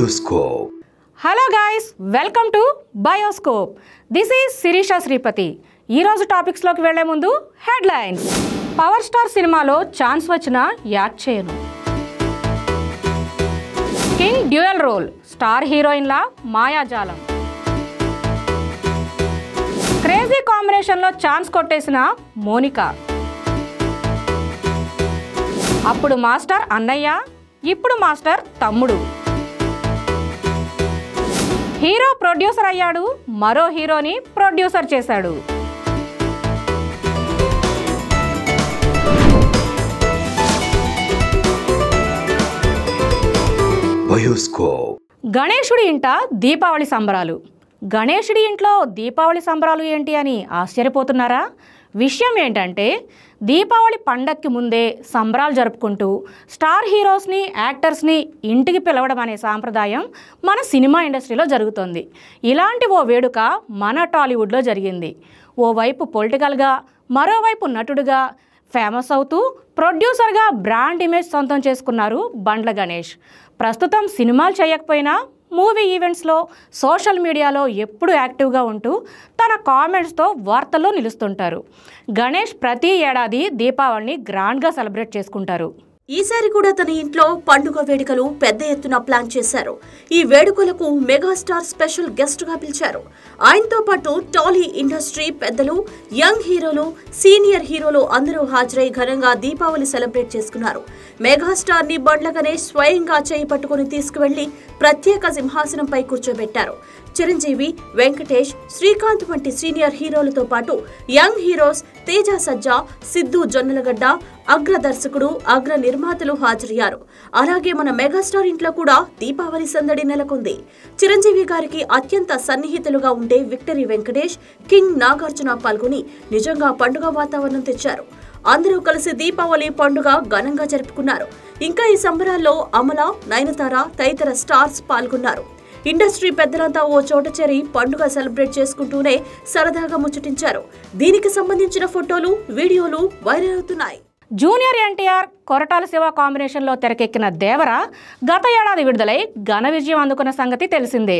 Bioscope. Hello guys, welcome to Bioscope. This is Sirisha Sripati. ఈ రోజు topics లోకి వెళ్లే ముందు హెడ్లైన్స్. పవర్ స్టార్ సినిమాలో ఛాన్స్ వచ్చినా యాక్ట్ చేయను. కింగ్ డ్యూయల్ రోల్, స్టార్ హీరోయిన్ల మాయాజాలం. క్రేజీ కాంబినేషన్లో ఛాన్స్ కొట్టేసిన మోనికా. అప్పుడు మాస్టర్ అన్నయ్య, ఇప్పుడు మాస్టర్ తమ్ముడు. హీరో ప్రొడ్యూసర్ అయ్యాడు, మరో హీరోని ప్రొడ్యూసర్ చేశాడు. Bioscope. గణేశుడి ఇంట దీపావళి సంబరాలు. గణేశుడి ఇంట్లో దీపావళి సంబరాలు ఏంటి అని ఆశ్చర్యపోతున్నారా? విషయం ఏంటంటే, దీపావళి పండక్కి ముందే సంబరాలు జరుపుకుంటూ స్టార్ హీరోస్ని, యాక్టర్స్ని ఇంటికి పిలవడం అనే సాంప్రదాయం మన సినిమా ఇండస్ట్రీలో జరుగుతుంది. ఇలాంటి ఓ వేడుక మన టాలీవుడ్లో జరిగింది. ఓవైపు పొలిటికల్గా, మరోవైపు నటుడుగా ఫేమస్ అవుతూ ప్రొడ్యూసర్గా బ్రాండ్ ఇమేజ్ సొంతం చేసుకున్నారు బండ్ల గణేష్. ప్రస్తుతం సినిమాలు చేయకపోయినా మూవీ ఈవెంట్స్లో, సోషల్ మీడియాలో ఎప్పుడు యాక్టివ్గా ఉంటూ తన కామెంట్స్తో వార్తల్లో నిలుస్తుంటారు. గణేష్ ప్రతి ఏడాది దీపావళిని గ్రాండ్గా సెలబ్రేట్ చేసుకుంటారు. ఈసారి కూడా తన ఇంట్లో పండుగ వేడుకలు పెద్ద ఎత్తున ప్లాన్ చేశారు. ఈ వేడుకలకు మెగాస్టార్ స్పెషల్ గెస్ట్ గా పిలిచారు. ఆయనతో పాటు టాలీ ఇండస్ట్రీ పెద్దలు, యంగ్ హీరోలు, సీనియర్ హీరోలు అందరూ హాజరై ఘనంగా దీపావళి సెలబ్రేట్ చేసుకున్నారు. మెగాస్టార్ ని బండ్ల గణేష్ స్వయంగా చేయి పట్టుకుని తీసుకువెళ్లి ప్రత్యేక సింహాసనంపై కూర్చోబెట్టారు. చిరంజీవి, వెంకటేష్, శ్రీకాంత్ వంటి సీనియర్ హీరోలతో పాటు యంగ్ హీరోస్ తేజ సజ్జా, సిద్ధు జొన్నలగడ్డ, అగ్ర దర్శకుడు, అగ్ర నిర్మాతలు హాజరయ్యారు. అలాగే మన మెగాస్టార్ ఇంట్లో కూడా దీపావళి సందడి నెలకొంది. చిరంజీవి గారికి అత్యంత సన్నిహితులుగా ఉండే విక్టరీ వెంకటేష్, కింగ్ నాగార్జున పాల్గొని నిజంగా పండుగ వాతావరణం తెచ్చారు. అందరూ కలిసి దీపావళి పండుగ ఘనంగా జరుపుకున్నారు. ఇంకా ఈ సంబరాల్లో అమల, నయనతార తదితర స్టార్స్ పాల్గొన్నారు. ఇండస్ట్రీ పెద్దలంతా ఓ చోట చేరి పండుగ సెలబ్రేట్ చేసుకుంటూనే సరదాగా ముచ్చటించారు. దీనికి సంబంధించిన ఫోటోలు, వీడియోలు వైరల్ అవుతున్నాయి. జూనియర్ ఎన్టీఆర్, కొరటాల శివ కాంబినేషన్లో తెరకెక్కిన దేవర గత ఏడాది విడుదలై ఘన విజయం అందుకున్న సంగతి తెలిసిందే.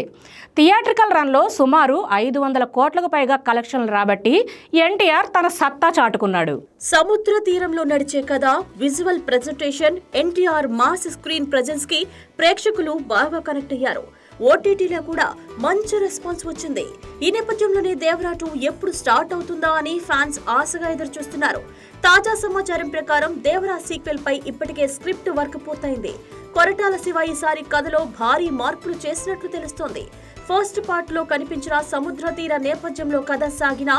థియేట్రికల్ రన్లో సుమారు 500 కోట్లకు పైగా కలెక్షన్లు రాబట్టి ఎన్టీఆర్ తన సత్తా చాటుకున్నాడు. సముద్ర తీరంలో నడిచే కథ, visual presentation, NTR mass screen presence కి ప్రేక్షకులు బాగా కనెక్ట్ అయ్యారు. ఓటీటీలో కూడా మంచి రెస్పాన్స్ వచ్చింది. ఈ నేపథ్యంలోనే దేవర 2 ఎప్పుడు స్టార్ట్ అవుతుందా అని ఫ్యాన్స్ ఆశగా ఎదురు చూస్తున్నారు. తాజా సమాచారం ప్రకారం దేవర సీక్వెల్ పై ఇప్పటికే స్క్రిప్ట్ వర్క్ పూర్తయింది. కొరటాల శివ ఈసారి కథలో భారీ మార్పులు చేసినట్లు తెలుస్తోంది. ఫస్ట్ పార్ట్ లో కనిపించిన సముద్ర తీర నేపథ్యంలో కథ సాగిన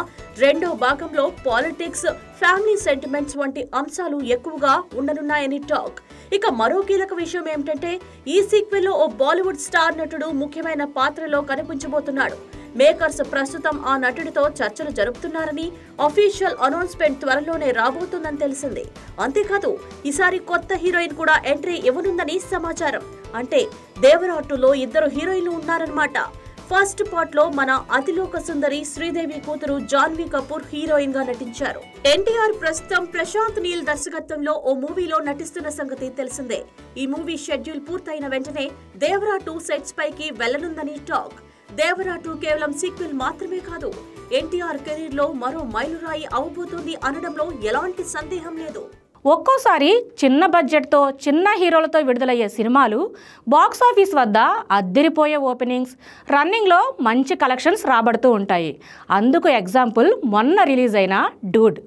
రెండో భాగంలో పాలిటిక్స్, ఫ్యామిలీ సెంటిమెంట్స్ వంటి అంశాలు ఎక్కువగా ఉండనున్నాయని టాక్. ఇక మరో కీలక విషయం ఏమిటంటే, ఈ సీక్వెల్ లో ఓ బాలీవుడ్ స్టార్ నటుడు ముఖ్యమైన పాత్రలో కనిపించబోతున్నాడు. మేకర్స్ ప్రస్తుతం ఆ నటుడితో చర్చలు జరుపుతున్నారని, అఫీషియల్ అనౌన్స్మెంట్ త్వరలోనే రాబోతుందని తెలిసింది. అంతేకాదు, ఈసారి కొత్త హీరోయిన్ కూడా ఎంట్రీ ఇవ్వనుందని సమాచారం. అంటే దేవర 2లో 2 హీరోయిన్లు ఉన్నారన్నమాట. ఫస్ట్ పార్ట్ లో మన అతిలోక సుందరి శ్రీదేవి కూతురు జాన్వీ కపూర్ హీరోయిన్ గా నటించారు. ఎన్టీఆర్ ప్రస్తుతం ప్రశాంత్ నీల్ దర్శకత్వంలో ఓ మూవీలో నటిస్తున్న సంగతి తెలిసిందే. ఈ మూవీ షెడ్యూల్ పూర్తయిన వెంటనే దేవర 2 సెట్స్ పైకి వెళ్లనుందని టాక్. దేవర 2 కేవలం సీక్వెల్ మాత్రమే కాదు, ఎన్టీఆర్ కెరీర్ లో మరో మైలురాయి అవబోతోంది అనడంలో ఎలాంటి సందేహం లేదు. ఒక్కోసారి చిన్న బడ్జెట్తో, చిన్న హీరోలతో విడుదలయ్యే సినిమాలు బాక్సాఫీస్ వద్ద అద్దరిపోయే ఓపెనింగ్స్, రన్నింగ్లో మంచి కలెక్షన్స్ రాబడుతూ ఉంటాయి. అందుకు ఎగ్జాంపుల్ మొన్న రిలీజ్ అయిన డూడ్.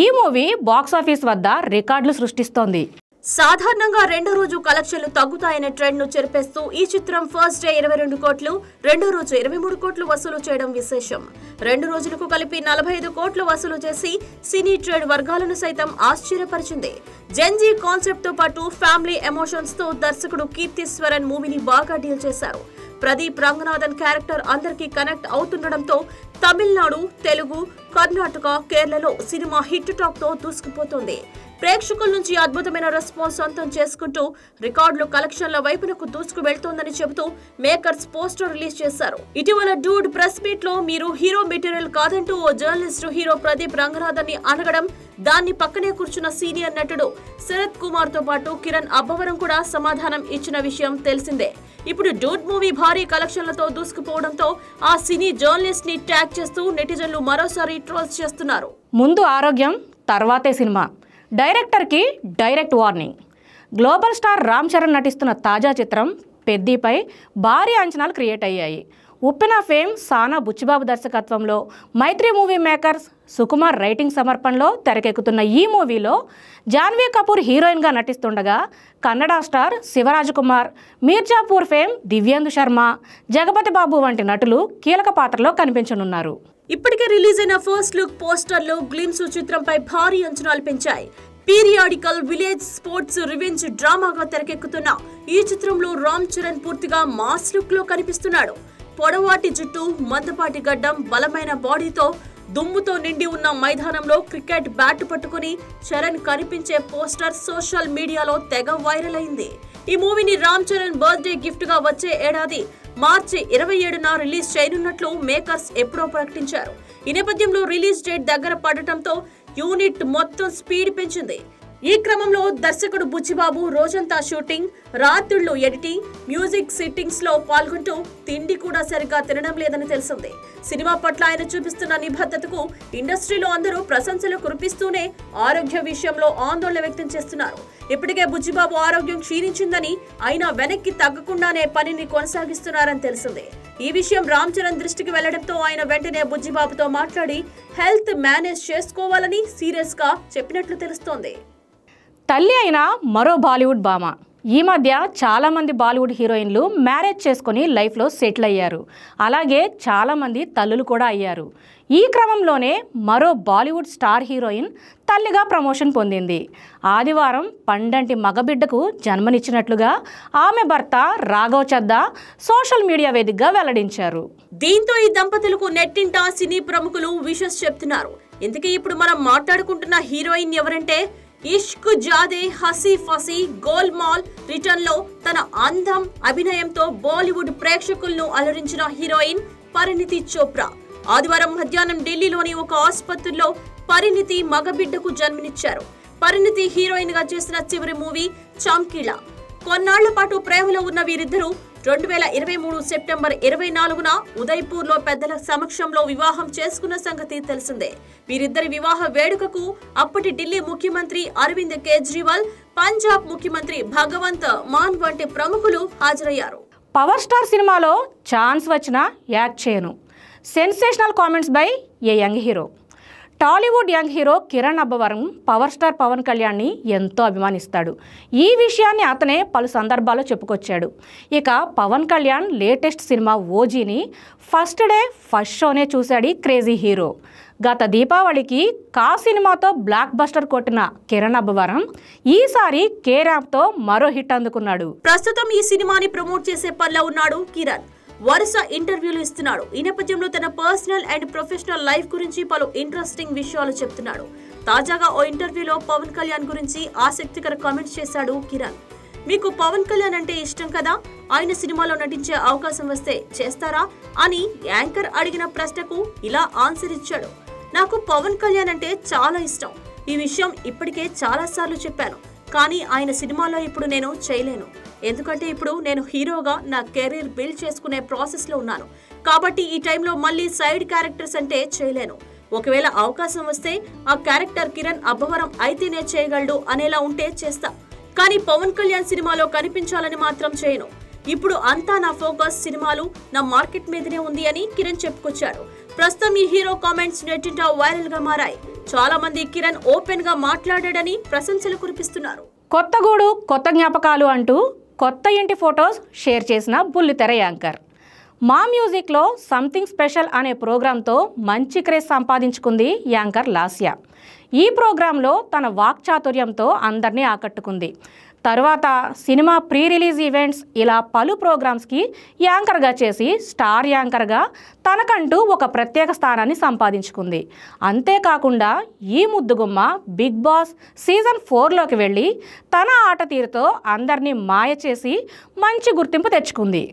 ఈ మూవీ బాక్సాఫీస్ వద్ద రికార్డులు సృష్టిస్తోంది. సాధారణంగా రెండో రోజు కలెక్షన్లు తగ్గుతాయనే ట్రెండ్ ను చెరిపేస్తూ ఈ చిత్రం ఫస్ట్ డే 22 కోట్లు, రెండో రోజు 23 కోట్లు వసూలు చేయడం విశేషం. 2 రోజులకు కలిపి 45 కోట్లు వసూలు చేసి సినీ ట్రేడ్ వర్గాలను సైతం ఆశ్చర్యపరిచింది. జెన్జీ కాన్సెప్ట్ తో పాటు ఫ్యామిలీ ఎమోషన్స్ తో దర్శకుడు కీర్తిస్వరన్ మూవీని బాగా డీల్ చేశారు. ప్రదీప్ రంగనాథన్ క్యారెక్టర్ అందరికీ కనెక్ట్ అవుతుండడంతో తమిళనాడు, తెలుగు, కర్ణాటక, కేరళలో సినిమా హిట్ టాక్ తో దూసుకుపోతోంది. ప్రేక్షకుల నుంచి అద్భుతమైన రెస్పాన్స్ సొంతం చేసుకుంటూ రికార్డులు కలెక్షన్ల వైపునకు దూసుకు వెళ్తోందని చెబుతూ మేకర్స్ పోస్టర్ రిలీజ్ చేశారు. ఇటీవల డూడ్ ప్రెస్ మీట్ లో మీరు హీరో మెటీరియల్ కాదంటూ ఓ జర్నలిస్ట్ హీరో ప్రదీప్ రంగనాథన్ ని అనగడం దాన్ని పక్కనే కూర్చున్న సీనియర్ నటుడు శరత్ కుమార్ తో పాటు కిరణ్ అబ్బవరం కూడా సమాధానం ఇచ్చిన విషయం తెలిసిందే. ఇప్పుడు డూడ్ మూవీ భారీ కలెక్షన్లతో దూసుకుపోవడంతో ఆ సినీ జర్నలిస్ట్ ని ట్యాగ్ చేస్తూ నెటిజన్లు మరోసారి ట్రోల్స్ చేస్తున్నారు. ముందు ఆరోగ్యం, తర్వాతే సినిమా. డైరెక్టర్కి direct warning. Global star Ram Charan నటిస్తున్న తాజా చిత్రం పెద్దిపై భారీ అంచనాలు క్రియేట్ అయ్యాయి. ఉప్పెన ఫేమ్ సానా బుచ్చిబాబు దర్శకత్వంలో మైత్రి మూవీ మేకర్స్ సుకుమార్ రైటింగ్ సమర్పణలో తెరకెక్కుతున్న ఈ మూవీలో జాన్వీ కపూర్ హీరోయిన్గా నటిస్తుండగా కన్నడ స్టార్ శివరాజకుమార్, మీర్జాపూర్ ఫేమ్ దివ్యేందు శర్మ, జగపతి బాబు వంటి నటులు కీలక పాత్రలో కనిపించనున్నారు. ఇప్పటికే రిలీజ్ అయిన ఫస్ట్ లుక్ పోస్టర్లు గ్లిమ్స్ చిత్రంపై భారీ అంచనాలు పెంచాయి. పీరియాడికల్ విలేజ్ స్పోర్ట్స్ రివెంజ్ డ్రామాగా తెరకెక్కుతున్న ఈ చిత్రంలో రామ్ చరణ్ పూర్తిగా మాస్ లుక్ లో కనిపిస్తున్నాడు. పొడవాటి జుట్టు, మందపాటి గడ్డం, బలమైన బాడీతో దుమ్ముతో నిండి ఉన్న మైదానంలో క్రికెట్ బ్యాట్ పట్టుకుని చరణ్ కనిపించే పోస్టర్ సోషల్ మీడియాలో తెగ వైరల్ అయింది. ఈ మూవీని రామ్ చరణ్ బర్త్డే గిఫ్ట్ గా వచ్చే ఏడాది మార్చి 27న రిలీజ్ చేయనున్నట్లు మేకర్స్ ఎప్పుడో ప్రకటించారు. ఈ నేపథ్యంలో రిలీజ్ డేట్ దగ్గర పడటంతో యూనిట్ మొత్తం స్పీడ్ పెంచింది. ఈ క్రమంలో దర్శకుడు బుచ్చిబాబు రోజంతా షూటింగ్, రాత్రుళ్ళు ఎడిటింగ్, మ్యూజిక్ సిట్టింగ్స్ లో పాల్గొంటూ తిండి కూడా సరిగ్గా తినడం లేదని తెలిసింది. సినిమా పట్ల ఆయన చూపిస్తున్న నిబద్ధతకు ఇండస్ట్రీలో అందరూ ప్రశంసలు కురిపిస్తూనే ఆరోగ్య విషయంలో ఆందోళన వ్యక్తం చేస్తున్నారు. ఇప్పటికే బుచ్చిబాబు ఆరోగ్యం క్షీణించిందని, అయినా వెనక్కి తగ్గకుండానే పనిని కొనసాగిస్తున్నారని తెలిసింది. ఈ విషయం రామ్ చరణ్ దృష్టికి వెళ్లడంతో ఆయన వెంటనే బుచ్చిబాబుతో మాట్లాడి హెల్త్ మేనేజ్ చేసుకోవాలని సీరియస్ గా చెప్పినట్లు తెలుస్తోంది. తల్లి అయిన మరో బాలీవుడ్ భామ. ఈ మధ్య చాలామంది బాలీవుడ్ హీరోయిన్లు మ్యారేజ్ చేసుకొని లైఫ్లో సెటిల్ అయ్యారు. అలాగే చాలామంది తల్లులు కూడా అయ్యారు. ఈ క్రమంలోనే మరో బాలీవుడ్ స్టార్ హీరోయిన్ తల్లిగా ప్రమోషన్ పొందింది. ఆదివారం పండంటి మగబిడ్డకు జన్మనిచ్చినట్లుగా ఆమె భర్త రాఘవ్ చద్దా సోషల్ మీడియా వేదికగా వెల్లడించారు. దీంతో ఈ దంపతులకు నెట్టింట సినీ ప్రముఖులు విషెస్ చెప్తున్నారు. ఇంతకీ ఇప్పుడు మనం మాట్లాడుకుంటున్న హీరోయిన్ ఎవరంటే ఇష్క్ జాదే హసీ ఫసీ గోల్మాల్ రిటర్న్ లో తన అందం, అభినయంతో బాలీవుడ్ ప్రేక్షకులను అలరించిన హీరోయిన్ పరిణితి చోప్రా. ఆదివారం మధ్యాహ్నం ఢిల్లీలోని ఒక ఆసుపత్రిలో పరిణితి మగబిడ్డకు జన్మనిచ్చారు. పరిణితి హీరోయిన్ గా చేసిన చివరి మూవీ చమ్కీలా. కొన్నాళ్ల పాటు ప్రేమలో ఉన్న వీరిద్దరూ 2023 సెప్టెంబర్ 24న ఉదయ్పూర్ లో పెద్దల సమక్షంలో వివాహం చేసుకున్న సంగతి తెలిసిందే. వీరిద్దరి వివాహ వేడుకకు అప్పటి ఢిల్లీ ముఖ్యమంత్రి అరవింద్ కేజ్రీవాల్, పంజాబ్ ముఖ్యమంత్రి భగవంత్ మాన్ వంటి ప్రముఖులు హాజరయ్యారు. పవర్ స్టార్ సినిమాలో ఛాన్స్ వచ్చినా యాక్ట్ చేయను. Sensational comments by a young hero. Tollywood young hero Kiran Abbavaram power star Pawan కళ్యాణ్ని ఎంతో అభిమానిస్తాడు. ఈ విషయాన్ని అతనే పలు సందర్భాల్లో చెప్పుకొచ్చాడు. ఇక పవన్ కళ్యాణ్ లేటెస్ట్ సినిమా ఓజీని ఫస్ట్ డే ఫస్ట్ షోనే చూశాడు క్రేజీ హీరో. గత దీపావళికి కా సినిమాతో బ్లాక్ బస్టర్ కొట్టిన కిరణ్ అబ్బవరం ఈసారి కే ర్యాంప్తో మరో హిట్ అందుకున్నాడు. ప్రస్తుతం ఈ సినిమాని ప్రమోట్ చేసే పనిలో ఉన్నాడు కిరణ్. వరుస ఇంటర్వ్యూలు ఇస్తున్నాడు. ఈ నేపథ్యంలో తన పర్సనల్ అండ్ ప్రొఫెషనల్ లైఫ్ గురించి పలు ఇంట్రెస్టింగ్ విషయాలు చెప్తున్నాడు. తాజాగా ఓ ఇంటర్వ్యూలో పవన్ కళ్యాణ్ గురించి ఆసక్తికర కామెంట్స్ చేశాడు కిరణ్. మీకు పవన్ కళ్యాణ్ అంటే ఇష్టం కదా, ఆయన సినిమాలో నటించే అవకాశం వస్తే చేస్తారా అని యాంకర్ అడిగిన ప్రశ్నకు ఇలా ఆన్సర్ ఇచ్చాడు. నాకు పవన్ కళ్యాణ్ అంటే చాలా ఇష్టం. ఈ విషయం ఇప్పటికే చాలా సార్లు చెప్పాను. కానీ ఆయన సినిమాలో ఇప్పుడు నేను చేయలేను. ఎందుకంటే ఇప్పుడు నేను హీరోగా నా కెరీర్ బిల్డ్ చేసుకునే ప్రాసెస్ లో ఉన్నాను. కాబట్టి ఈ టైంలో మళ్ళీ సైడ్ క్యారెక్టర్స్ అంటే చేయలేను. ఒకవేళ అవకాశం వస్తే ఆ క్యారెక్టర్ కిరణ్ అబ్బవరం అయితేనే చేయగలడు అనేలా ఉంటే చేస్తా. కానీ పవన్ కళ్యాణ్ సినిమాలో కనిపించాలని మాత్రం చేయను. ఇప్పుడు అంతా నా ఫోకస్ సినిమాలు, నా మార్కెట్ మీదనే ఉంది అని కిరణ్ చెప్పుకొచ్చాడు. ప్రస్తుతం ఈ హీరో కామెంట్స్ నెట్టింట వైరల్ గా మారాయి. చాలా మంది కిరణ్ ఓపెన్ గా మాట్లాడాడని ప్రశంసలు కురిపిస్తున్నారు. కొత్తగూడు కొత్త జ్ఞాపకాలు అంటూ కొత్త ఇంటి ఫొటోస్ షేర్ చేసిన బుల్లితెర యాంకర్. మా మ్యూజిక్లో సంథింగ్ స్పెషల్ అనే ప్రోగ్రాంతో మంచి క్రేజ్ సంపాదించుకుంది యాంకర్ లాస్య. ఈ ప్రోగ్రాంలో తన వాక్చాతుర్యంతో అందరినీ ఆకట్టుకుంది. తర్వాత సినిమా ప్రీ రిలీజ్ ఈవెంట్స్ ఇలా పలు ప్రోగ్రామ్స్కి యాంకర్గా చేసి స్టార్ యాంకర్గా తనకంటూ ఒక ప్రత్యేక స్థానాన్ని సంపాదించుకుంది. అంతేకాకుండా ఈ ముద్దుగుమ్మ బిగ్ బాస్ సీజన్ 4లోకి వెళ్ళి తన ఆట తీరుతో అందరినీ మాయ చేసి మంచి గుర్తింపు తెచ్చుకుంది.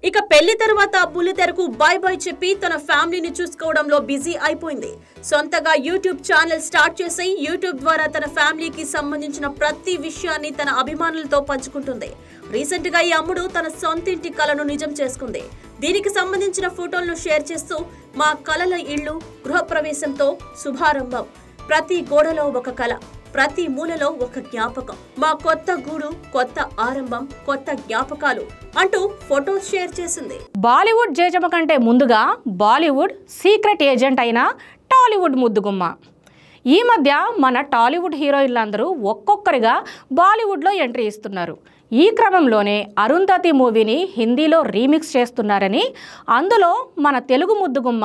ఇక పెళ్లి తర్వాత బుల్లితెరకు బై బై చెప్పి తన ఫ్యామిలీని చూసుకోవడంలో బిజీ అయిపోయింది. సొంతగా యూట్యూబ్ ఛానల్ స్టార్ట్ చేసి యూట్యూబ్ ద్వారా తన ఫ్యామిలీకి సంబంధించిన ప్రతి విషయాన్ని తన అభిమానులతో పంచుకుంటుంది. రీసెంట్ గా ఈ అమ్ముడు తన సొంతింటి కలను నిజం చేసుకుంది. దీనికి సంబంధించిన ఫోటోలను షేర్ చేస్తూ మా కలల ఇల్లు గృహప్రవేశంతో శుభారంభం, ప్రతి గోడలో ఒక కళ, ప్రతి మూలలో ఒక జ్ఞాపకం, మా కొత్త గూడు కొత్త ఆరంభం, కొత్త జ్ఞాపకాలు అంటూ ఫోటోస్ షేర్ చేసింది. బాలీవుడ్ జేజమ్మ కంటే ముందుగా బాలీవుడ్ సీక్రెట్ ఏజెంట్ అయిన టాలీవుడ్ ముద్దుగుమ్మ. ఈ మధ్య మన టాలీవుడ్ హీరోయిన్లందరూ ఒక్కొక్కరిగా బాలీవుడ్లో ఎంట్రీ ఇస్తున్నారు. ఈ క్రమంలోనే అరుంధతి మూవీని హిందీలో రీమిక్స్ చేస్తున్నారని, అందులో మన తెలుగు ముద్దుగుమ్మ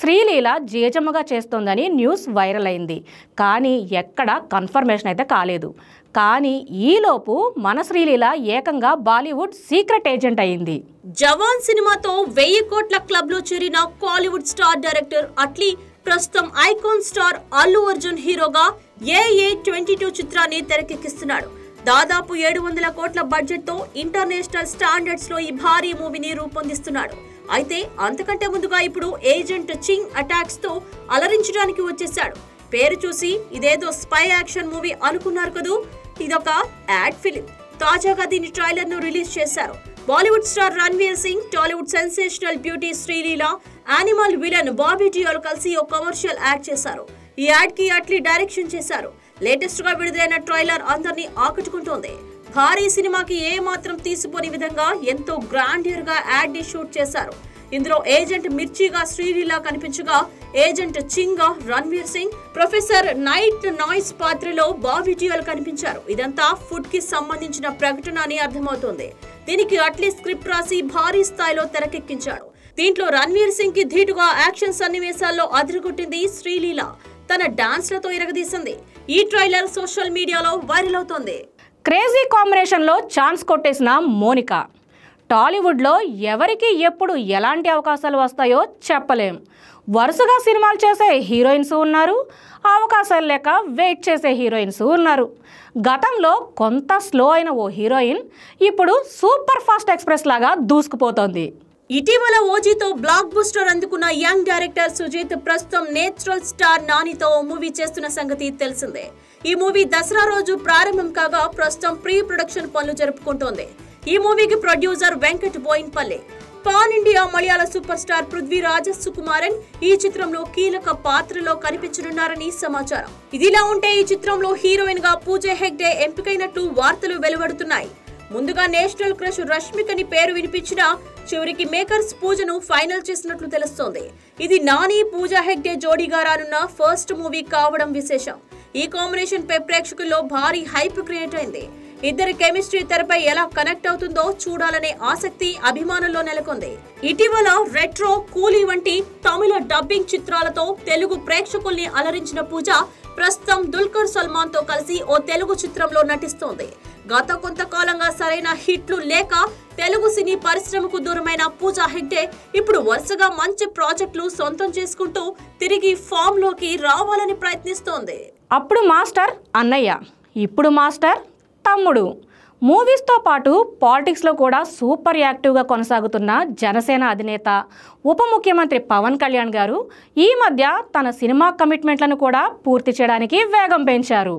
శ్రీలీల జేజమ్మగా చేస్తోందని న్యూస్ వైరల్ అయింది. కానీ ఎక్కడ కన్ఫర్మేషన్ అయితే కాలేదు. కానీ ఈలోపు మన శ్రీలీల ఏకంగా బాలీవుడ్ సీక్రెట్ ఏజెంట్ అయింది. జవాన్ సినిమాతో 1000 కోట్ల క్లబ్ లో చేరిన కాలీవుడ్ స్టార్ డైరెక్టర్ అట్లీ ప్రస్తుతం ఐకాన్ స్టార్ అల్లు అర్జున్ హీరోగా AA22 చిత్రాన్ని తెరకెక్కిస్తున్నాడు. దాదాపు 700 కోట్ల బడ్జెట్ తో ఇంటర్నేషనల్ స్టాండర్డ్స్ లో ఈ భారీ మూవీని రూపొందిస్తున్నాడు. అయితే అంతకంటే ముందుగా ఇప్పుడు ఏజెంట్ చింగ్ అటాక్స్ తో అలరించడానికి వచ్చేశాడు. పేరు చూసి ఇదేదో స్పై యాక్షన్ మూవీ అనుకున్నారు కదూ, ఇదొక యాడ్ ఫిలిం. తాజాగా దీని ట్రైలర్ ను రిలీజ్ చేశారు. Bollywood star Ranveer Singh, Tollywood sensational beauty Sreeleela, animal villain Bobby Deol కలిసి ఓ కమర్షియల్ యాడ్ చేశారు. ఈ యాడ్ కి అట్లీ డైరెక్షన్ చేశారు. లేటెస్ట్ గా విడుదలైన ట్రైలర్ అందరినీ ఆకట్టుకుంటోంది. భారీ సినిమాకి ఏ మాత్రం తీసిపోని విధంగా ఎంతో గ్రాండియర్ గా యాడ్ ని షూట్ చేశారు. ఇందులో ఏజెంట్ మిర్చిగా శ్రీలీల కనిపించగా, ఏజెంట్ చింగ్ గా Ranveer Singh, professor night noise పాత్రలో బాబీ డియోల్ కనిపించారు. ఇదంతా ఫుడ్ కి సంబంధించిన ప్రకటన అని అర్థమవుతోంది. దీనికి అట్లీ స్క్రిప్ట్ రాసి భారీ స్థాయిలో తెరకెక్కించాడు. దీంట్లో రణ్వీర్ సింగ్ కి ధీటుగా యాక్షన్ సన్నివేశాల్లో అదిరిగొట్టింది శ్రీలీల. తన డాన్స్లతో ఇరగదీసింది. ఈ ట్రైలర్ సోషల్ మీడియాలో వైరల్ అవుతోంది. క్రేజీ కాంబినేషన్లో ఛాన్స్ కొట్టేసిన మోనికా. టాలీవుడ్లో ఎవరికి ఎప్పుడు ఎలాంటి అవకాశాలు వస్తాయో చెప్పలేం. వరుసగా సినిమాలు చేసే హీరోయిన్స్ ఉన్నారు, అవకాశాలు లేక వెయిట్ చేసే హీరోయిన్స్ ఉన్నారు. గతంలో కొంత స్లో అయిన ఓ హీరోయిన్ ఇప్పుడు సూపర్ ఫాస్ట్ ఎక్స్ప్రెస్ లాగా దూసుకుపోతోంది. ఇటీవల ఓజీతో బ్లాక్ బస్టర్ అందుకున్న యంగ్ డైరెక్టర్ సుజిత్ ప్రస్తుతం నేచురల్ స్టార్ నానితో మూవీ చేస్తున్న సంగతి తెలిసిందే. ఈ మూవీ దసరా రోజు ప్రారంభం కాగా ప్రస్తుతం ప్రీ ప్రొడక్షన్ పనులు జరుపుకుంటోంది. ఈ మూవీకి producer Venkat Boinpally. Pan India Malayalam super star Prithviraj Sukumaran ఈ చిత్రంలో కీలక పాత్రలో కనిపించనున్నారని సమాచారం. ఇదిలా ఉంటే ఈ చిత్రంలో హీరోయిన్ గా పూజా హెగ్డే ఎంపికైనట్లు వార్తలు వెలువడుతున్నాయి. ముందుగా నేషనల్ క్రష్ రష్మికని పేరు వినిపించినా చివరికి మేకర్స్ పూజను ఫైనల్ చేసినట్లు తెలుస్తోంది. ఇది నాని పూజా హెగ్డే జోడీగా రానున్న ఫస్ట్ మూవీ కావడం విశేషం. ఈ కాంబినేషన్ పై ప్రేక్షకుల్లో భారీ హైప్ క్రియేట్ అయింది. ఇద్దరి కెమిస్ట్రీ తెరపై ఎలా కనెక్ట్ అవుతుందో చూడాలనే ఆసక్తి అభిమానుల్లో నెలకొంది. ఇటీవల రెట్రో, కూలీ వంటి తమిళ డబ్బింగ్ చిత్రాలతో తెలుగు ప్రేక్షకుల్ని అలరించిన పూజ ప్రస్తుతం దుల్కర్ సల్మాన్ తో కలిసి ఓ తెలుగు చిత్రంలో నటిస్తోంది. గత కొంతకాలంగా సరైన హిట్లు లేక తెలుగు సినీ పరిశ్రమకు దూరమైన పూజా హెగ్డే ఇప్పుడు వరుసగా మంచి ప్రాజెక్టులు సొంతం చేసుకుంటూ తిరిగి ఫామ్ లోకి రావాలని ప్రయత్నిస్తోంది. అప్పుడు మాస్టర్ అన్నయ్య, ఇప్పుడు మాస్టర్ తమ్ముడు. మూవీస్తో పాటు పాలిటిక్స్లో కూడా సూపర్ యాక్టివ్గా కొనసాగుతున్న జనసేన అధినేత ఉప ముఖ్యమంత్రి పవన్ కళ్యాణ్ గారు ఈ మధ్య తన సినిమా కమిట్మెంట్లను కూడా పూర్తి చేయడానికి వేగం పెంచారు.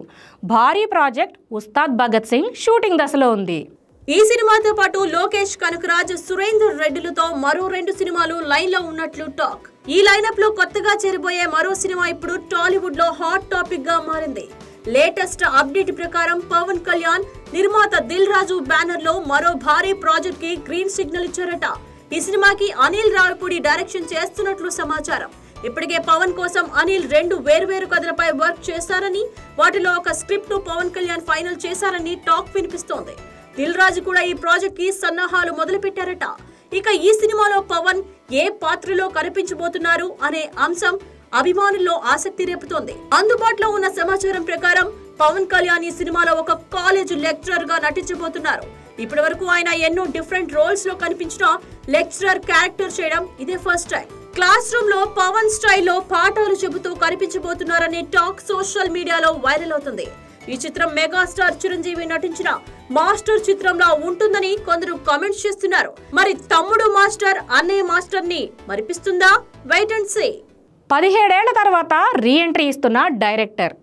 భారీ ప్రాజెక్ట్ ఉస్తాద్ భగత్ సింగ్ షూటింగ్ దశలో ఉంది. ఈ సినిమాతో పాటు లోకేష్ కనకరాజ్, సురేందర్ రెడ్డిలతో మరో 2 సినిమాలు లైన్ లో ఉన్నట్లు టాక్. ఈ లైనప్ లో కొత్తగా చేరబోయే మరో సినిమా ఇప్పుడు టాలీవుడ్ లో హాట్ టాపిక్ గా మారింది. లేటెస్ట్ అప్డేట్ ప్రకారం పవన్ కళ్యాణ్ నిర్మాత దిల్ రాజు బ్యానర్ లో మరో భారీ ప్రాజెక్ట్ కి గ్రీన్ సిగ్నల్ ఇచ్చారట. ఈ సినిమాకి అనిల్ రావిపూడి డైరెక్షన్ చేస్తున్నట్లు సమాచారం. ఇప్పటికే పవన్ కోసం అనిల్ 2 వేర్వేరు కథలపై వర్క్ చేశారని, వాటిలో ఒక స్క్రిప్ట్ ను పవన్ కళ్యాణ్ ఫైనల్ చేశారని టాక్ వినిపిస్తోంది. దిల్ రాజు కూడా ఈ ప్రాజెక్ట్ కి సన్నాహాలు మొదలు పెట్టారట. ఇక ఈ సినిమాలో పవన్ ఏ పాత్రలో కనిపించబోతున్నారు అనే అంశం అభిమానుల్లో ఆసక్తి రేపుతోంది. అందుబాటులో ఉన్న సమాచారం ప్రకారం పవన్ కళ్యాణ్ ఈ సినిమాలో ఒక కాలేజ్ లెక్చరర్ గా నటించబోతున్నారు. ఇప్పటి వరకు ఆయన ఎన్నో డిఫరెంట్ రోల్స్ లో కనిపించిన లెక్చరర్ క్యారెక్టర్ చేయడం ఇదే ఫస్ట్ టైం. క్లాస్ రూమ్ లో పవన్ స్టైల్లో పాఠాలు చెబుతూ కనిపించబోతున్నారనే టాక్ సోషల్ మీడియాలో వైరల్ అవుతుంది. ఈ చిత్రం మెగాస్టార్ చిరంజీవి నటించిన మాస్టర్ చిత్రంలా ఉంటుందని కొందరు కామెంట్స్ చేస్తున్నారు. మరి తమ్ముడు మాస్టర్ అన్నయ్య మాస్టర్ ని మరిపిస్తుందా? Wait and see. 17 ఏళ్ల తర్వాత రీ ఎంట్రీ ఇస్తున్న డైరెక్టర్,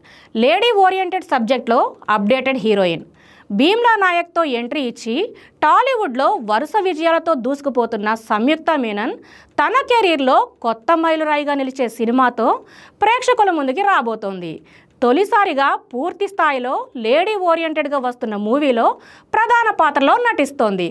లేడీ ఓరియంటెడ్ సబ్జెక్ట్లో అప్డేటెడ్ హీరోయిన్. భీమ్లా నాయక్తో ఎంట్రీ ఇచ్చి టాలీవుడ్లో వరుస విజయాలతో దూసుకుపోతున్న సంయుక్త మీనన్ తన కెరీర్లో కొత్త మైలురాయిగా నిలిచే సినిమాతో ప్రేక్షకుల ముందుకి రాబోతోంది. తొలిసారిగా పూర్తి స్థాయిలో లేడీ ఓరియంటెడ్గా వస్తున్న మూవీలో ప్రధాన పాత్రలో నటిస్తోంది.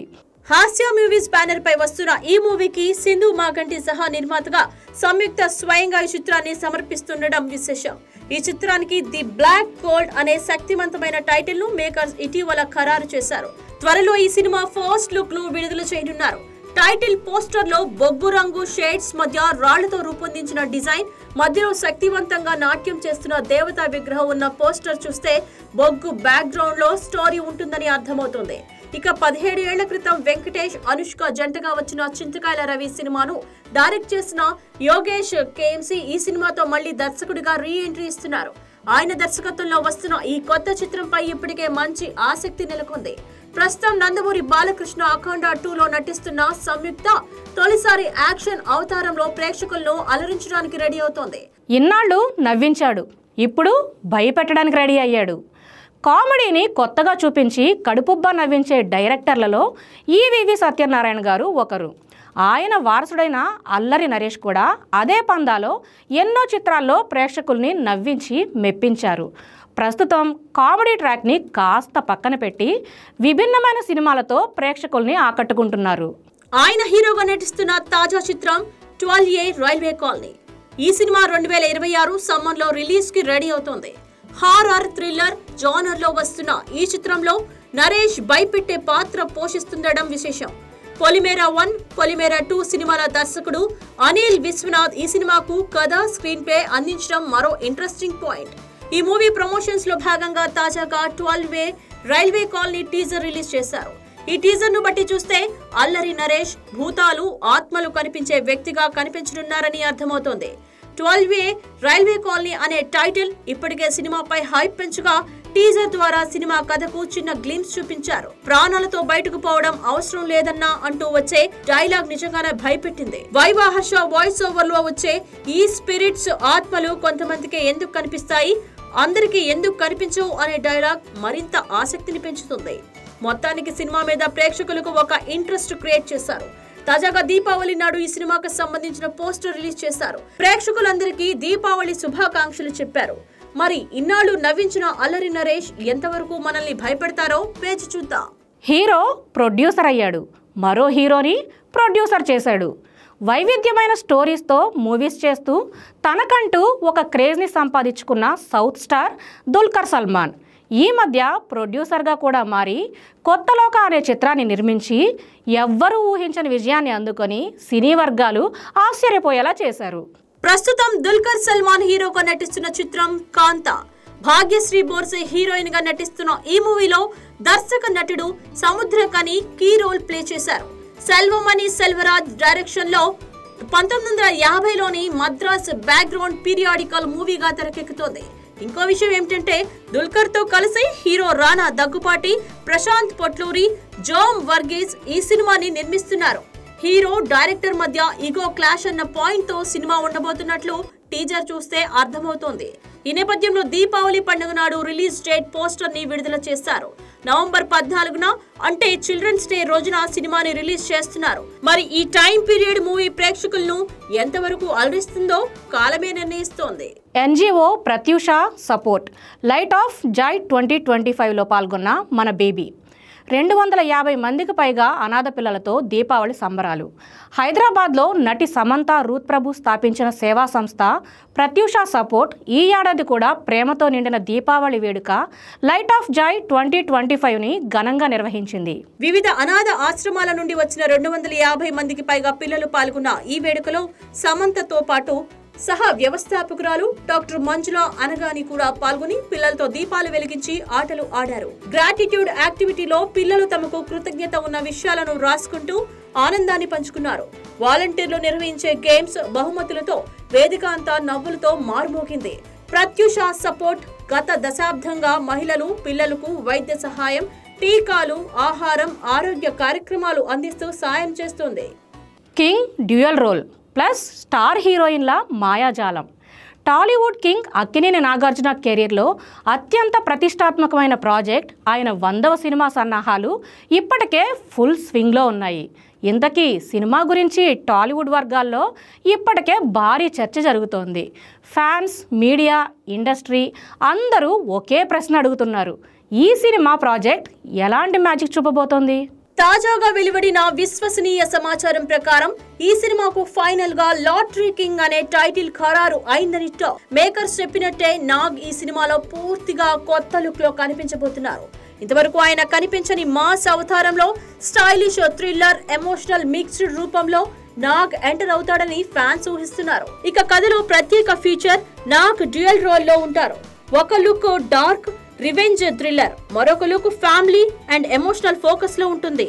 హాస్య మూవీస్ బ్యానర్ పై వస్తున్న ఈ మూవీకి సింధు మాగంటి సహా నిర్మాతగా సంయుక్త స్వయంగా ఈ చిత్రాన్ని సమర్పిస్తుండడం విశేషం. ఈ చిత్రానికి ది బ్లాక్ గోల్డ్ అనే శక్తివంతమైన టైటిల్ ను మేకర్స్ ఇటీవల ఖరారు చేశారు. త్వరలో ఈ సినిమా ఫస్ట్ లుక్ ను విడుదల చేయనున్నారు. టైటిల్ పోస్టర్ లో బొగ్గు రంగు షేడ్స్ మధ్య రాళ్లతో రూపొందించిన డిజైన్, మధ్యలో శక్తివంతంగా నాట్యం చేస్తున్న దేవతా విగ్రహం ఉన్న పోస్టర్ చూస్తే బొగ్గు బ్యాక్ గ్రౌండ్ లో స్టోరీ ఉంటుందని అర్థమవుతుంది. ఇక 17 ఏళ్ల క్రితం వెంకటేష్, అనుష్క జంటగా వచ్చిన చింతకాయల రవి సినిమాను డైరెక్ట్ చేసిన యోగేష్ కేఎంసీ ఈ సినిమాతో మళ్లీ దర్శకుడిగా రీ ఎంట్రీ ఇస్తున్నారు. ఆయన దర్శకత్వంలో వస్తున్న ఈ కొత్త చిత్రంపై ఇప్పటికే మంచి ఆసక్తి నెలకొంది. ప్రస్తుతం నందమూరి బాలకృష్ణ అఖండ 2లో నటిస్తున్న సంయుక్త తొలిసారి యాక్షన్ అవతారంలో ప్రేక్షకులను అలరించడానికి రెడీ అవుతోంది. ఇన్నాళ్ళు నవ్వించాడు, ఇప్పుడు భయపెట్టడానికి రెడీ అయ్యాడు. కామెడీని కొత్తగా చూపించి కడుపుబ్బా నవ్వించే డైరెక్టర్లలో ఈవీవి సత్యనారాయణ గారు ఒకరు. ఆయన వారసుడైన అల్లరి నరేష్ కూడా అదే పందాలో ఎన్నో చిత్రాల్లో ప్రేక్షకుల్ని నవ్వించి మెప్పించారు. ప్రస్తుతం కామెడీ ట్రాక్ని కాస్త పక్కన పెట్టి విభిన్నమైన సినిమాలతో ప్రేక్షకుల్ని ఆకట్టుకుంటున్నారు. ఆయన హీరోగా నటిస్తున్న తాజా చిత్రం 12A రైల్వే కాలనీ. ఈ సినిమా 2026 సమ్మర్లో రిలీజ్ కి రెడీ అవుతోంది. హారర్ థ్రిల్లర్ జానర్ లో వస్తున్న ఈ చిత్రంలో నరేష్ భయపెట్టే పాత్ర పోషిస్తుండడం విశేషం. పొలిమేరా 1, పొలిమేరా 2 సినిమాల దర్శకుడు అనిల్ విశ్వనాథ్ ఈ సినిమాకు కథ, స్క్రీన్ ప్లే అందించడం మరో ఇంట్రెస్టింగ్ పాయింట్. ఈ మూవీ ప్రమోషన్స్ లో భాగంగా తాజాగా 12A railway colony teaser release చేశారు. ఈ టీజర్ ను బట్టి చూస్తే అల్లరి నరేష్ భూతాలు, ఆత్మలు కనిపించే వ్యక్తిగా కనిపించనున్నారని అర్థమవుతోంది. 12A రైల్వే కాలనీ అనే టైటిల్ ఇప్పటికే సినిమాపై హైప్ పెంచగా టీజర్ ద్వారా సినిమా కథకు చిన్న గ్లింప్స్ చూపించారు. ప్రాణాలతో బయటకు పోవడం అవసరం లేదన్నా అంటూ వచ్చే డైలాగ్ నిజంగానే భయపెట్టింది. వైవా హర్ష వాయిస్ ఓవర్ లో వచ్చే ఈ స్పిరిట్స్, ఆత్మలు కొంతమందికి ఎందుకు కనిపిస్తాయి, అందరికీ ఎందుకు కనిపించవు అనే డైలాగ్ మరింత ఆసక్తిని పెంచుతుంది. మొత్తానికి సినిమా మీద ప్రేక్షకులకు ఒక ఇంట్రెస్ట్ క్రియేట్ చేశారు. తాజాగా దీపావళి నాడు ఈ సినిమాకు సంబంధించిన పోస్టర్ రిలీజ్ చేశారు. ప్రేక్షకులందరికీ దీపావళి శుభాకాంక్షలు చెప్పారు. మరి ఇన్నాళ్ళు నవ్వించిన అల్లరి నరేష్ ఎంతవరకు మనల్ని భయపెడతారో వేచి చూద్దాం. హీరో ప్రొడ్యూసర్ అయ్యాడు, మరో హీరోని ప్రొడ్యూసర్ చేశాడు. వైవిధ్యమైన స్టోరీస్తో మూవీస్ చేస్తూ తనకంటూ ఒక క్రేజ్ని సంపాదించుకున్న సౌత్ స్టార్ దుల్కర్ సల్మాన్ ఈ మధ్య ప్రొడ్యూసర్గా కూడా మారి కొత్తలోక అనే చిత్రాన్ని నిర్మించి ఎవ్వరూ ఊహించని విజయాన్ని అందుకొని సినీ వర్గాలు ఆశ్చర్యపోయేలా చేశారు. ప్రస్తుతం దుల్కర్ సల్మాన్ హీరోగా నటిస్తున్న చిత్రం కాంతా. భాగ్యశ్రీ బోర్సే హీరోయిన్ గా నటిస్తున్న ఈ మూవీలో దర్శక నటుడు సముద్రకని కీ రోల్ ప్లే చేశారు. సెల్వమణి సెల్వరాజ్ డైరెక్షన్ లో 1950లోని మద్రాస్ బ్యాక్గ్రౌండ్ పీరియాడికల్ మూవీగా తెరకెక్కుతోంది. ఇంకో విషయం ఏమిటంటే దుల్కర్ తో కలిసి హీరో రానా దగ్గుపాటి, ప్రశాంత్ పొట్లూరి, జోమ్ వర్గీస్ ఈ సినిమాని నిర్మిస్తున్నారు. హీరో డైరెక్టర్ మధ్య ఈగో క్లాష్ అన్న పాయింట్ తో సినిమా ఉండబోతున్నట్లు టీజర్ చూస్తే అర్థమవుతోంది. ఈ నేపథ్యంలో దీపావళి పండుగ నాడు రిలీజ్ డేట్ పోస్టర్ ని విడుదల చేశారు. నవంబర్ 14న అంటే చిల్డ్రన్స్ డే రోజున సినిమాని రిలీజ్ చేస్తున్నారు. మరి ఈ టైం పీరియడ్ మూవీ ప్రేక్షకులను ఎంతవరకు అలరిస్తుందో కాలమే నిర్ణయిస్తోంది. NGO Pratyusha support light of joy 2025లో పాల్గొన్న మన బేబీ 250 మందికి పైగా అనాథ పిల్లలతో దీపావళి సంబరాలు. హైదరాబాద్లో నటి సమంత రూత్ ప్రభు స్థాపించిన సేవా సంస్థ ప్రత్యూష సపోర్ట్ ఈ ఏడాది కూడా ప్రేమతో నిండిన దీపావళి వేడుక లైట్ ఆఫ్ జాయ్ 2025ని ఘనంగా నిర్వహించింది. వివిధ అనాథ ఆశ్రమాల నుండి వచ్చిన 250 మందికి పైగా పిల్లలు పాల్గొన్న ఈ వేడుకలో సమంతతో పాటు సహ వ్యవస్థాపకురాలు డాక్టర్ మంజుల అనగాని కూడా పాల్గొని పిల్లలతో దీపాలు వెలిగించి ఆటలు ఆడారు. గ్రాటిట్యూడ్ యాక్టివిటీలో పిల్లలు తమకు కృతజ్ఞత ఉన్న విషయాలను రాసుకుంటూ ఆనందాన్ని పంచుకున్నారు. వాలంటీర్లు నిర్వహించే గేమ్స్, బహుమతులతో వేదిక అంతా నవ్వులతో మారుమోగింది. ప్రత్యూష సపోర్ట్ గత దశాబ్దంగా మహిళలు పిల్లలకు వైద్య సహాయం, టీకాలు, ఆహారం, ఆరోగ్య కార్యక్రమాలు అందిస్తూ సాయం చేస్తుంది. King dual role plus star హీరోయిన్ల మాయాజాలం. టాలీవుడ్ కింగ్ అక్కినేని నాగార్జున కెరీర్లో అత్యంత ప్రతిష్టాత్మకమైన ప్రాజెక్ట్ ఆయన 100వ సినిమా సన్నాహాలు ఇప్పటికే ఫుల్ స్వింగ్లో ఉన్నాయి. ఇంతకీ సినిమా గురించి టాలీవుడ్ వర్గాల్లో ఇప్పటికే భారీ చర్చ జరుగుతోంది. ఫ్యాన్స్, మీడియా, ఇండస్ట్రీ అందరూ ఒకే ప్రశ్న అడుగుతున్నారు. ఈ సినిమా ప్రాజెక్ట్ ఎలాంటి మ్యాజిక్ చూపబోతోంది? తాజాగా వెలువడిన విశ్వసనీయ సమాచారం ప్రకారం ఈ సినిమాకు ఫైనల్ గా లాటరీ కింగ్ అనే టైటిల్ ఖరారు అయిందని టాక్. మేకర్స్ చెప్పినట్టే నాగ్ ఈ సినిమాలో పూర్తిగా కొత్త లుక్ లో కనిపించబోతున్నారు. ఇంతవరకు ఆయన కనిపించని మాస్ అవతారంలో స్టైలిష్ థ్రిల్లర్, ఎమోషనల్ మిక్స్డ్ రూపంలో నాగ్ ఎంటర్ అవుతాడని ఫ్యాన్స్ ఊహిస్తున్నారు. ఇక కథలో ప్రత్యేక ఫీచర్ నాగ్ డ్యూయల్ రోల్ లో ఉంటారు. ఒక లుక్ డార్క్ రివెంజ్ థ్రిల్లర్, మరొక look family and emotional focus లో ఉంటుంది.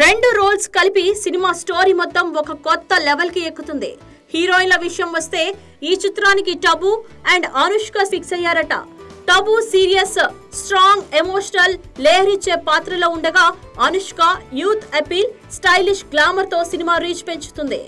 రెండు రోల్స్ కలిపి సినిమా స్టోరీ మొత్తం ఒక కొత్త లెవెల్ కి ఎక్కుతుంది. హీరోయిన్ల విషయం వస్తే ఈ చిత్రానికి టబు అండ్ అనుష్క ఫిక్స్ అయ్యారట. టబు సీరియస్, స్ట్రాంగ్, ఎమోషనల్, లేహరిచ్చే పాత్రలో ఉండగా Anushka youth appeal, stylish glamour తో సినిమా రీచ్ పెంచుతుంది.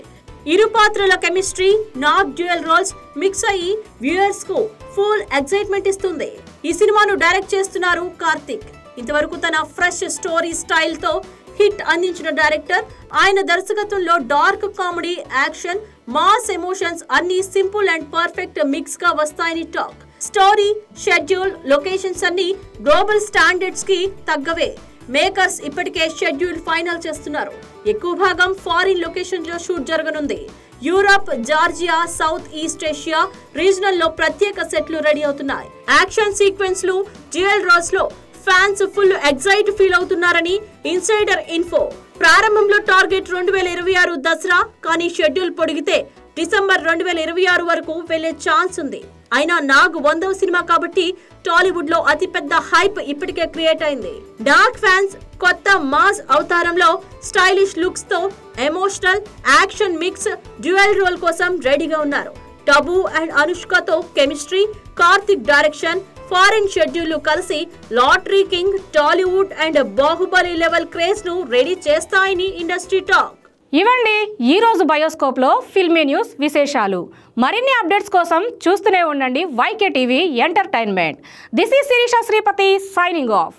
ఇరు పాత్రల chemistry, Nag dual roles mix అయ్యి వ్యూయర్స్ కు ఫుల్ ఎక్సైట్మెంట్ ఇస్తుంది. ఈ సినిమాను డైరెక్ట్ చేస్తున్నారు కార్తిక్. ఇంతవరకు తన ఫ్రెష్ స్టోరీ స్టైల్ తో హిట్ అందించిన డైరెక్టర్. ఆయన దర్శకత్వంలో dark comedy, action, mass emotions అన్ని సింపుల్ అండ్ పర్ఫెక్ట్ మిక్స్ గా వస్తాయని టాక్. స్టోరీ, షెడ్యూల్, లొకేషన్స్ అన్ని గ్లోబల్ స్టాండర్డ్స్ కి తగ్గవే. మేకర్స్ ఇప్పటికే షెడ్యూల్ ఫైనల్ చేస్తున్నారు. ఎక్కువ భాగం ఫారిన్ లొకేషన్ లో షూట్ జరగనుంది. Europe, Georgia, south east Asia regional లో ప్రత్యేక సెట్లు రెడీ అవుతున్నాయి. యాక్షన్ సీక్వెన్స్ లు, డ్యూయల్ రోల్స్ లో ఫ్యాన్స్ ఫుల్ ఎక్సైట్ ఫీల్ అవుతున్నారని ఇన్సైడర్ ఇన్ఫో. ప్రారంభంలో టార్గెట్ 2026 దసరా, కానీ షెడ్యూల్ పొడిగితే డిసెంబర్ 2026 వరకు వెళ్లే ఛాన్స్ ఉంది. అయినా నాగ్ 100వ సినిమా కాబట్టి టాలీవుడ్ లో అతిపెద్ద హైప్ ఇప్పటికే క్రియేట్ అయింది. డార్క్ ఫ్యాన్స్ కొత్త మాస్ అవతారంలో స్టైలిష్ లుక్స్ తో emotional, action mix dual role కోసం రెడీగా ఉన్నారు. టబు అండ్ అనుష్కతో chemistry, Karthik direction, foreign schedule కలిసి lottery king Tollywood and Baahubali level craze ను రెడీ చేస్తాయని ఇండస్ట్రీ టాక్. ఇవండి ఈరోజు బయోస్కోప్లో ఫిల్మీ న్యూస్ విశేషాలు. మరిన్ని అప్డేట్స్ కోసం చూస్తూనే ఉండండి YK TV entertainment. This is Sirisha Sripathi signing off.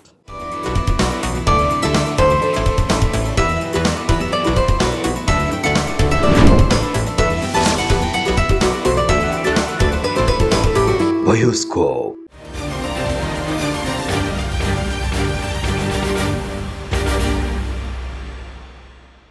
Bioscope.